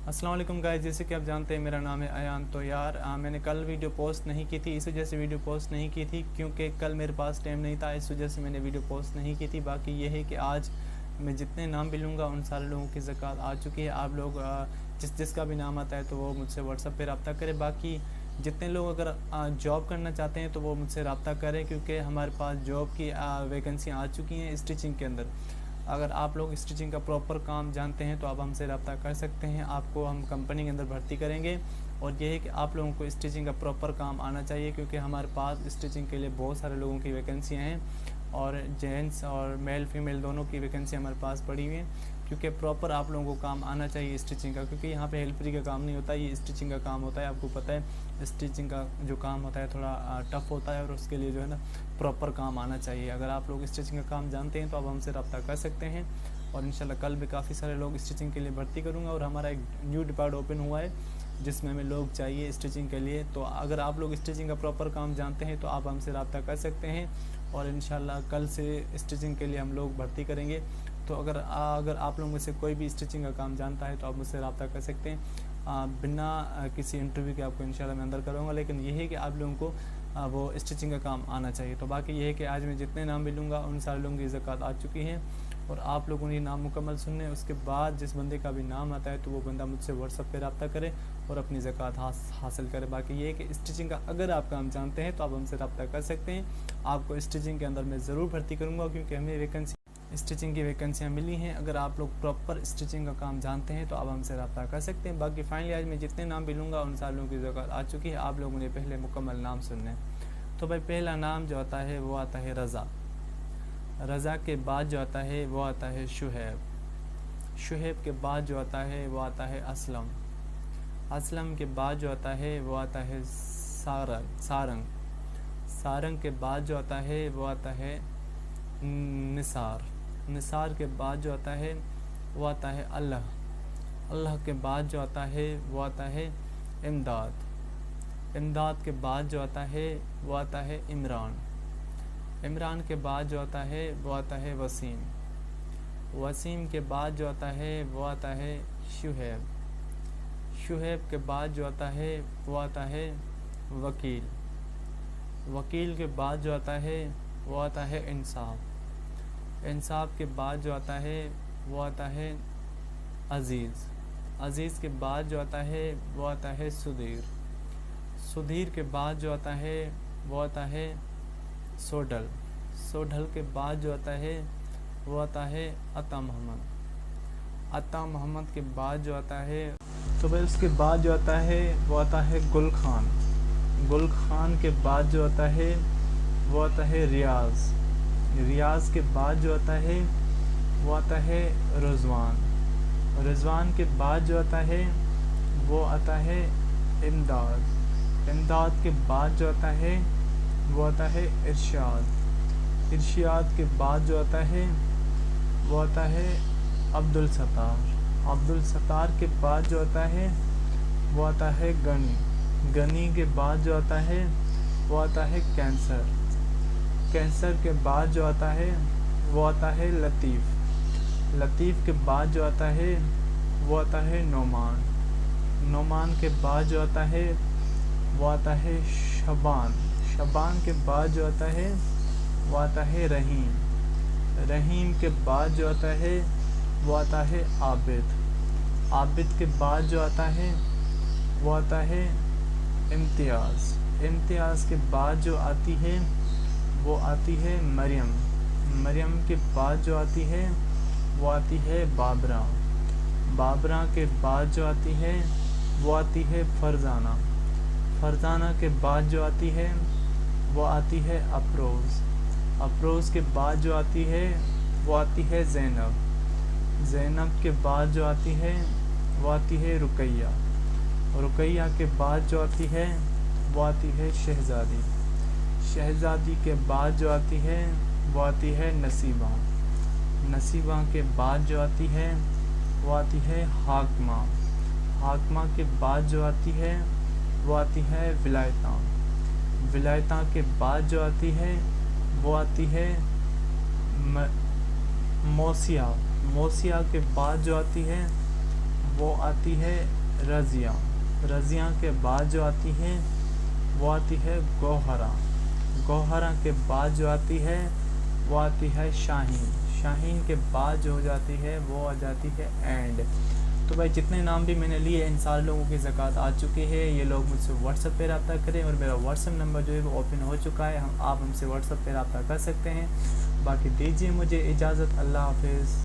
अस्सलाम वालेकुम गाइस, जैसे कि आप जानते हैं मेरा नाम है अयान। तो यार मैंने कल वीडियो पोस्ट नहीं की थी, इस वजह से वीडियो पोस्ट नहीं की थी क्योंकि कल मेरे पास टाइम नहीं था, इस वजह से मैंने वीडियो पोस्ट नहीं की थी। बाकी ये है कि आज मैं जितने नाम भी लूँगा उन सारे लोगों की ज़कात आ चुकी है। आप लोग जिसका भी नाम आता है तो वो मुझसे व्हाट्सएप पे रब्ता करें। बाकी जितने लोग अगर जॉब करना चाहते हैं तो वो मुझसे रब्ता करें, क्योंकि हमारे पास जॉब की वैकेंसियाँ आ चुकी हैं स्टिचिंग के अंदर। अगर आप लोग स्टिचिंग का प्रॉपर काम जानते हैं तो आप हमसे रब्ता कर सकते हैं, आपको हम कंपनी के अंदर भर्ती करेंगे। और ये है कि आप लोगों को स्टिचिंग का प्रॉपर काम आना चाहिए, क्योंकि हमारे पास स्टिचिंग के लिए बहुत सारे लोगों की वैकेंसियाँ हैं और जेंट्स और मेल फीमेल दोनों की वैकेंसी हमारे पास पड़ी हुई हैं। क्योंकि प्रॉपर आप लोगों को काम आना चाहिए स्टिचिंग का, क्योंकि यहाँ पे हेल्परी का काम नहीं होता, ये स्टिचिंग का काम होता है। आपको पता है स्टिचिंग का जो काम होता है थोड़ा टफ़ होता है और उसके लिए जो है ना प्रॉपर काम आना चाहिए। अगर आप लोग स्टिचिंग का काम जानते हैं तो आप हमसे रब्ता कर सकते हैं। और इंशाल्लाह कल भी काफ़ी सारे लोग स्टिचिंग के लिए भर्ती करूँगा। और हमारा एक न्यू डिपार्ट ओपन हुआ है जिसमें हमें लोग चाहिए स्टिचिंग के लिए। तो अगर आप लोग स्टिचिंग का प्रॉपर काम जानते हैं तो आप हमसे रब्ता कर सकते हैं और इंशाल्लाह कल से स्टिचिंग के लिए हम लोग भर्ती करेंगे। तो अगर आप लोगों में से कोई भी स्टिचिंग का काम जानता है तो आप मुझसे रब्ता कर सकते हैं। बिना किसी इंटरव्यू के आपको इंशाल्लाह मैं अंदर करूँगा, लेकिन ये है कि आप लोगों को वो स्टिचिंग का काम आना चाहिए। तो बाकी ये है कि आज मैं जितने नाम मिलूँगा उन सारे लोगों की ज़कात आ चुकी हैं और आप लोगों ने नाम मुकम्मल सुनने। उसके बाद जिस बंदे का भी नाम आता है तो वो बंदा मुझसे व्हाट्सएप पे रब्ता करे और अपनी ज़कात हासिल करे। बाकी ये है कि स्टिचिंग का अगर आप काम जानते हैं तो आप हमसे रब्ता कर सकते हैं। आपको स्टिचिंग के अंदर मैं ज़रूर भर्ती करूँगा, क्योंकि हमें वैकेंसी स्टिचिंग की वैकेंसियाँ मिली हैं। अगर आप लोग प्रॉपर स्टिचिंग का काम जानते हैं तो आप हमसे रब्ता कर सकते हैं। बाकी फाइनली आज मैं जितने नाम भी लूँगा उन सारे लोगों की ज़कात आ चुकी है। आप लोगों ने पहले मुकम्मल नाम सुनने। तो भाई पहला नाम जो आता है वो आता है रज़ा। रज़ा के बाद जो आता है वो आता है शुहैब। शुहैब के बाद जो आता है वो आता है असलम। असलम के बाद जो आता है वो आता है सारंग। सारंग के बाद जो आता है वो आता है निसार। निसार के बाद जो आता है वो आता है अल्लाह। अल्लाह के बाद जो आता है वो आता है इमदाद। इमदाद के बाद जो आता है वो आता है इमरान। इमरान के बाद जो आता है वो आता है वसीम। वसीम के बाद जो आता है वो आता है शुहैब। शुहैब के बाद जो आता है वो आता है वकील। वकील के बाद जो आता है वो आता है इंसाफ। इंसाफ के बाद जो आता है वो आता है अज़ीज़। अज़ीज़ के बाद जो आता है वो आता है सुधीर। सुधीर के बाद जो आता है वो आता है सोडल। सोडल के बाद जो आता है वो आता है अता मोहम्मद। अता मोहम्मद के बाद जो आता है तो भाई उसके बाद जो आता है वो आता है गुल खान। गुल खान के बाद जो आता है वो आता है रियाज़। रियाज़ के बाद जो आता है वो आता है रिज़वान। रिज़वान के बाद जो आता है वो आता है इमदाद। इमदाद के बाद जो आता है वो आता है इरशाद। इरशाद के बाद जो आता है वो आता है अब्दुल सत्तार। अब्दुल सत्तार के बाद जो आता है वो आता है गनी। गनी के बाद जो आता है वो आता है कैंसर। कैंसर के बाद जो आता है वो आता है लतीफ़। लतीफ़ के बाद जो आता है वो आता है नोमान। नोमान के बाद जो आता है वो आता है शबान। शबान के बाद जो आता है वो आता है रहीम। रहीम के बाद जो आता है वो आता है आबिद। आबिद के बाद जो आता है वो आता है इम्तियाज़। इम्तियाज़ के बाद जो आती है वो आती है मरियम। मरियम के बाद जो आती है वो आती है बाबरा। बाबरा के बाद जो आती है वो आती है फरजाना। फरजाना के बाद जो आती है वो आती है अफरोज़। अफरोज़ के बाद जो आती है वो आती है ज़ैनब। ज़ैनब के बाद जो आती है वो आती है रुकैया। रुकैया के बाद जो आती है वो आती है शहज़ादी। शहज़ादी के बाद जो आती है वो आती है नसीबा। नसीबा के बाद जो आती है वो आती है हाकमा। हाकमा के बाद जो आती है वो आती है विलायता। विलायता के बाद जो आती है वो आती है मौसिया। मौसिया के बाद जो आती है وہ آتی ہے رضیہ. رضیہ کے بعد جو آتی ہے وہ آتی ہے گوہرہ. گوہرہ کے بعد جو آتی ہے وہ آتی ہے شاہین. شاہین کے بعد جو ہو جاتی ہے وہ آ جاتی ہے اینڈ. تو بھائی جتنے نام بھی میں نے لیے ان سارے لوگوں کی زکوٰۃ آ چکی ہے. یہ لوگ مجھ سے واٹس ایپ پہ رابطہ کریں اور میرا واٹس ایپ نمبر جو ہے وہ اوپن ہو چکا ہے. آپ ہم سے واٹس ایپ پہ رابطہ کر سکتے ہیں. باقی دیجیے مجھے اجازت. اللہ حافظ.